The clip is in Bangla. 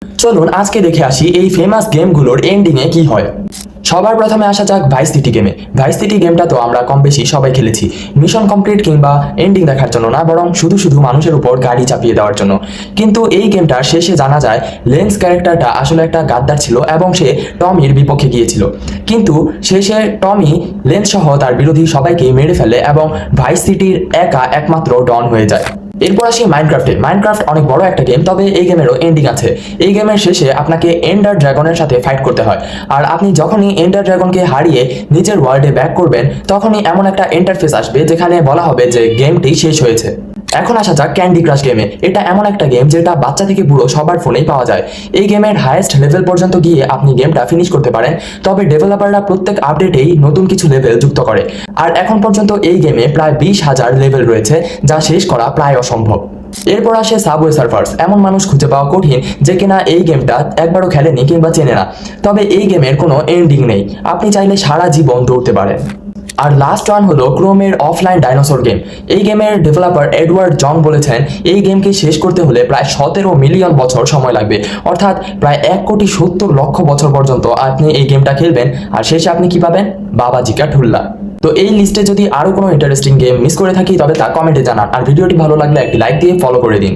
চলুন আজকে দেখে আসি এই ফেমাস গেমগুলোর এন্ডিংয়ে কি হয়। সবার প্রথমে আসা যাক ভাইস সিটি গেমে। ভাইস সিটি গেমটা তো আমরা কম বেশি সবাই খেলেছি, মিশন কমপ্লিট কিংবা এন্ডিং দেখার জন্য না, বরং শুধু শুধু মানুষের উপর গাড়ি চাপিয়ে দেওয়ার জন্য। কিন্তু এই গেমটার শেষে জানা যায় লেন্স ক্যারেক্টারটা আসলে একটা গাদ্দার ছিল এবং সে টমির বিপক্ষে গিয়েছিল। কিন্তু শেষে টমি লেন্স সহ তার বিরোধী সবাইকে মেরে ফেলে এবং ভাইস সিটির একমাত্র ডন হয়ে যায়। এরপর আসি মাইনক্রাফটে। মাইনক্রাফট অনেক বড় একটা গেম, তবে এই গেমেরও এন্ডিং আছে। এই গেমের শেষে আপনাকে এন্ডার ড্রাগনের সাথে ফাইট করতে হয়, আর আপনি যখনই এন্ডার ড্রাগনকে হারিয়ে নিজের ওয়ার্ল্ডে ব্যাক করবেন তখনই এমন একটা ইন্টারফেস আসবে যেখানে বলা হবে যে গেমটি শেষ হয়েছে। এখন আসা যাক ক্যান্ডি ক্রাশ গেমে। এটা এমন একটা গেম যেটা বাচ্চা থেকে বুড়ো সবার ফোনেই পাওয়া যায়। এই গেমের হাইয়েস্ট লেভেল পর্যন্ত গিয়ে আপনি গেমটা ফিনিশ করতে পারেন, তবে ডেভেলপাররা প্রত্যেক আপডেটেই নতুন কিছু লেভেল যুক্ত করে। আর এখন পর্যন্ত এই গেমে প্রায় 20,000 লেভেল রয়েছে, যা শেষ করা প্রায় অসম্ভব। এরপর আসে সাবওয়ে সার্ফার্স। এমন মানুষ খুঁজে পাওয়া কঠিন যে কিনা এই গেমটা একবারও খেলেনি কিংবা চেনে না, তবে এই গেমের কোনো এন্ডিং নেই, আপনি চাইলে সারা জীবন দৌড়তে পারেন। আর লাস্ট ওয়ান হলো ক্রোমের অফলাইন ডাইনোসর গেম। এই গেমের ডেভেলপার এডওয়ার্ড জন বলেছেন এই গেমকে শেষ করতে হলে প্রায় 17 মিলিয়ন বছর সময় লাগবে, অর্থাৎ প্রায় 1,70,00,000 বছর পর্যন্ত আপনি এই গেমটা খেলবেন, আর শেষে আপনি কি পাবেন? বাবাজিকা ঠুল্লা। তো এই লিস্টে যদি আরো কোনো ইন্টারেস্টিং গেম মিস করে থাকি তবে তা কমেন্টে জানান, আর ভিডিওটি ভালো লাগলে একটি লাইক দিয়ে ফলো করে দিন।